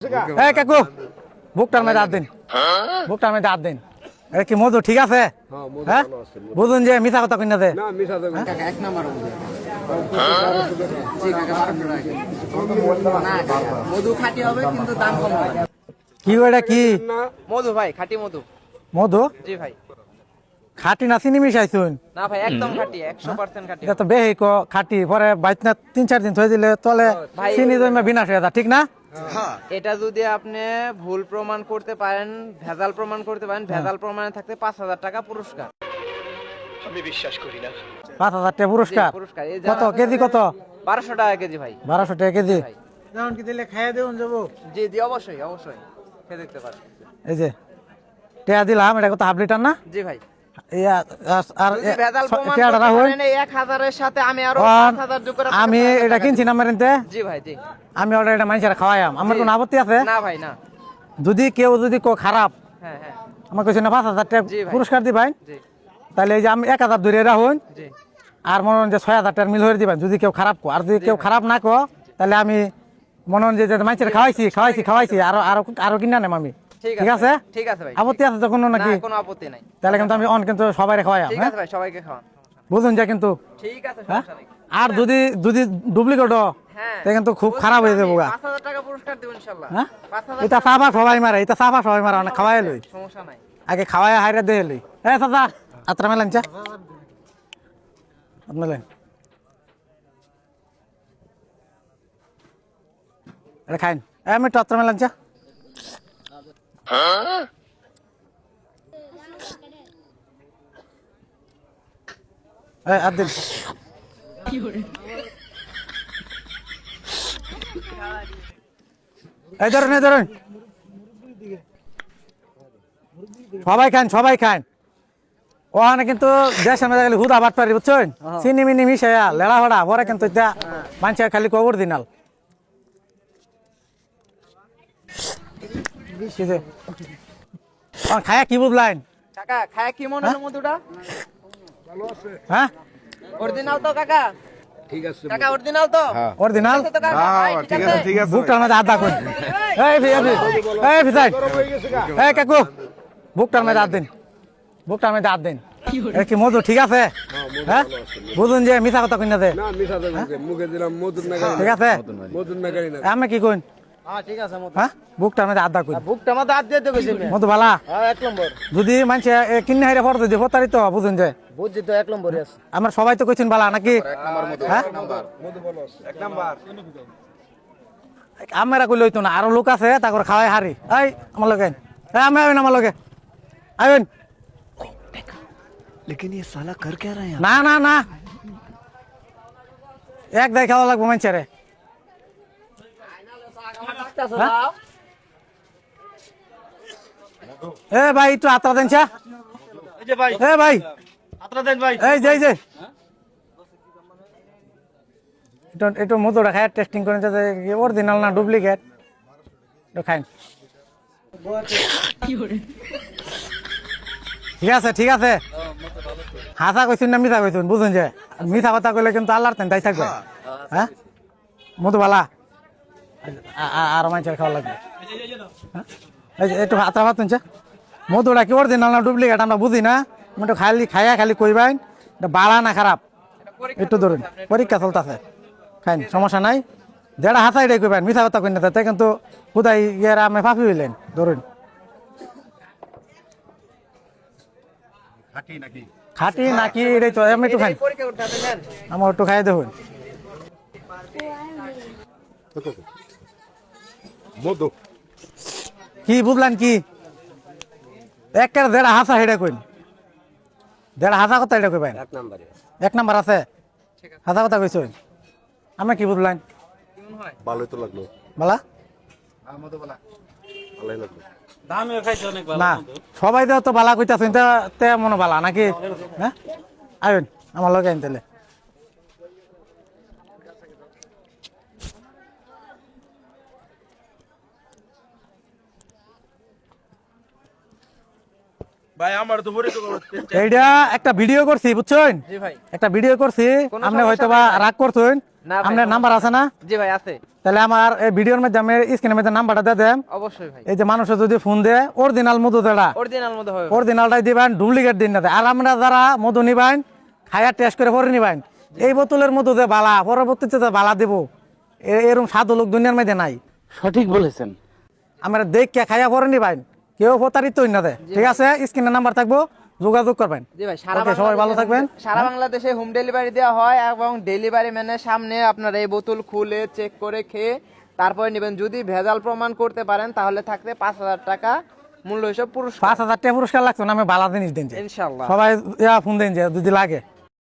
এই কাকু বুকটার মধ্যে হাত দিন, বুকটার মধ্যে হাত দিন। এটা কি মধু ঠিক আছে? হ্যাঁ বুঝুন যে মিথ্যা কথা কইনা দে। এক নাম্বার মধু খাঁটি হবে কিন্তু দাম কম হবে। কি ওটা কি মধু ভাই, খাঁটি মধু। মধু? জি ভাই। খাটি না চিনি মিশাইছুন? না ভাই, একদম খাঁটি, 100% খাঁটি। এটা তো বেহি কো খাটি পরে বাইতনা 3-4 দিন থই দিলে তলে ভাই, চিনি জমা বিনাশ হয়ে যা, ঠিক না? এটা যদি আপনি ভুল প্রমাণ করতে পারেন, ভেজাল প্রমাণ করতে পারেন, ভেজাল প্রমাণে থাকতে 5,000 টাকা পুরস্কার। আমি বিশ্বাস করি না। 5,000 টাকা পুরস্কার? জি, পুরস্কার। এই কত কেজি কত? 1200 টাকা কেজি ভাই। 1200 টাকা কেজি। ভাই যেমন কি দিলে খাইয়া দেউন যাবো? জি জি, অবশ্যই অবশ্যই খেয়ে দেখতে পারেন। এই যে টেয়া দিলাম, এটা কত হাফ লিটার না? জি ভাই। আর যদি ভেজাল প্রমাণ টেয়াটা করতে রাখুন। পারেন, এই 1000 এর সাথে আমি আরো 5000 যোগ করে আমি এটা কিনছি না মারিনতে। জি ভাই, জি। আমি ওটা এটা মানুষের খাওয়াইম, আমার কোনো আপত্তি আছে? না ভাই, না। যদি কেউ যদি খারাপ হ্যাঁ হ্যাঁ। আমার কইছে না 5,000 টাকা জি ভাই। পুরস্কার দিবেন, জি তাহলে এই যে আমি 1,000 ধরে রাখুন, জি আর মনে হন যে 6,000 টাকার মিল হয়ে দিবেন যদি কেউ খারাপ কো। আর যদি কেউ খারাপ না কো তাহলে আমি মনে হন যে মানুষের খাওয়াইছি আরো কিনা নেম আমি। ঠিক আছে? ঠিক আছে ভাই। আপত্তি আছে তো কোনো না, নাকি? কোনো আপত্তি নাই। তাহলে কিন্তু আমি কিন্তু সবাই খাওয়াইম। ঠিক হ্যাঁ আছে ভাই, সবাইকে খাওয়ান। বুঝুন যে কিন্তু। ঠিক আছে, হ্যাঁ সমস্যা নেই। আর যদি যদি ডুপ্লিকেট হ্যাঁ, তাহলে কিন্তু খুব খারাপ হয়ে যাবো গা। 5000 টাকা পুরস্কার দেব ইনশাআল্লাহ। হ্যাঁ 5000 এটা চাপা সবাই মারে, এটা চাপা সবাই মারে, অনেক খাওয়াই লই সমস্যা নাই। আগে খাওয়াই হাইরা দিয়ে লই। এ চাচা আত্রা মেলেন চা মেলেন এটা খাইন। আমি তো আত্রা মেলেন চা। আদিন এই ধরুন এই ধরুন সবাই খান সবাই খান। ওখানে কিন্তু দেশের মধ্যে খালি হুদা বাট পারি বুঝছেন, চিনি মিনি মিশাইয়া লেড়া ভাড়া পরে কিন্তু এটা মানুষের খালি কবর দিনাল। খায়া কি বুঝলেন কাকা, খায় কি মনে হলো মধুটা? হ্যাঁ? অরিজিনাল তো কাকা? ঠিক আছে কাকা, অরিজিনাল তো? অরিজিনাল? ঠিক আছে তো কাকা? ভাই, ঠিক আছে। বুকটার মধ্যে হাত দাকুন। এই ভিসাই এই কাকু বুকটার মধ্যে হাত দিন, বুকটার মধ্যে হাত দিন। এটা কি মধু ঠিক আছে? হ্যাঁ বুঝুন যে মিথ্যা কথা কইনা দে। ঠিক আছে? আমি কি কইন? ঠিক আছে। হ্যাঁ বুকটার মধ্যে হাত দাকুন। বুকটা মতো হাত দিয়ে কইছি আমি। মধু বালা? হ্যাঁ, 1 নম্বর। যদি মানুষে কিনে হাইরে পড়তে দিয়ে প্রতারিত বুঝুন যে বুঝছি তো, 1 নম্বরই আছে। আমরা সবাই তো কইছেন বালা নাকি? হ্যাঁ আমরা কই লইতো না, আরো লোক আছে তারপর খাওয়াই হারি। এই আমার লগে আমি আইন, আমার লগে আইন। लेकिन ये साला कर क्या रहा है না না না এক দাই খাওয়া লাগবো মানুষেরে। এ ভাই একটু আত্রা দেন চা। এ ভাই এই যে একটু মধুটা খায় টেস্টিং করে অরিজিনাল না ডুপ্লিকেট একটু খাইন। ঠিক আছে ঠিক আছে, হাসা কইছুন না মিথ্যা কইছুন বুঝুন যে মিথ্যা কথা কইলে কিন্তু আল্লাহর তেন তাই থাকবে। হ্যাঁ মধু বালা আর মানুষের খাওয়া লাগবে। এই যে একটু হাতা ভাত চা। মধুটা কি অরিজিনাল না ডুপ্লিকেট আমরা বুঝি না, একটু খালি কইবেন বালা না খারাপ একটু ধরুন। পরীক্ষা চলতেছে, খাইন সমস্যা নাই। যেটা হাসা এটাই কইবেন, মিথ্যা কথা কই না তাতে কিন্তু খুদাই ইয়েরা আমি ফাঁপি হইলেন। ধরুন খাটি নাকি এটাই তো আমি একটু খাই, পরীক্ষা করতে হবে নেন। আমার একটু খাই দেখুন। কি বুঝলেন কি? একটা দেড় হাসা হেডে কইন, দেড় হাসা কথা এটা কইবেন। 1 নাম্বার আছে হাসা কথা কইছ। আমি কি বুঝলেন? ভালোই তো লাগলো। বালা ভালোই লাগলো। না সবাই তো বালা কইতাছেন, তে মনে বালা নাকি? হ্যাঁ আইন আমার লগে আইন তাহলে। ভাই আমার তো পরিচয় করতে এইটা একটা ভিডিও করছি বুঝছেন, জি ভাই। একটা ভিডিও করছি, কোনো আপনি সমস্যা হয়তো বা নাই ভাই। রাগ করছেন, না ভাই, আপনার কোনো নাম্বার আছে না? জি ভাই আছে, তাহলে আমার এই ভিডিওর মধ্যে আমি স্ক্রিনের মধ্যে নাম্বারটা দিয়ে দেন। অবশ্যই ভাই। এই যে মানুষের যদি ফোন দেয় অরিজিনাল মধু দেড়া, অরিজিনাল মধ্যে হবে। অরিজিনালটাই দিবেন, ডুপ্লিকেট দিন না দেয়। আর আমরা যারা মধু নিবেন খায়া টেস্ট করে পরে নিবেন, এই বোতলের মধু যে বালা পরবর্তীতে যে বালা দেবো এরকম সাধু লোক দুনিয়ার মধ্যে নাই। সঠিক বলেছেন। আমরা দেখে খায়া পরে নিবেন, কেউ প্রতারিত হই না দেয়। ঠিক আছে, স্ক্রিনের নাম্বার থাকবো, যোগাযোগ করবেন। জি ভাই, সারা ওকে, সবাই ভালো থাকবেন। সারা বাংলাদেশে হোম ডেলিভারি দেওয়া হয় এবং ডেলিভারি ম্যানের সামনে আপনার এই বোতল খুলে চেক করে খেয়ে তারপরে নেবেন। যদি ভেজাল প্রমাণ করতে পারেন তাহলে থাকতে 5,000 টাকা মূল্য হিসাব পুরস্কার। 5,000 টাকা পুরস্কার লাগছে না, আমি বালা জিনিস দিন যে। ইনশাআল্লাহ। সবাই ফোন দিন যে যদি লাগে।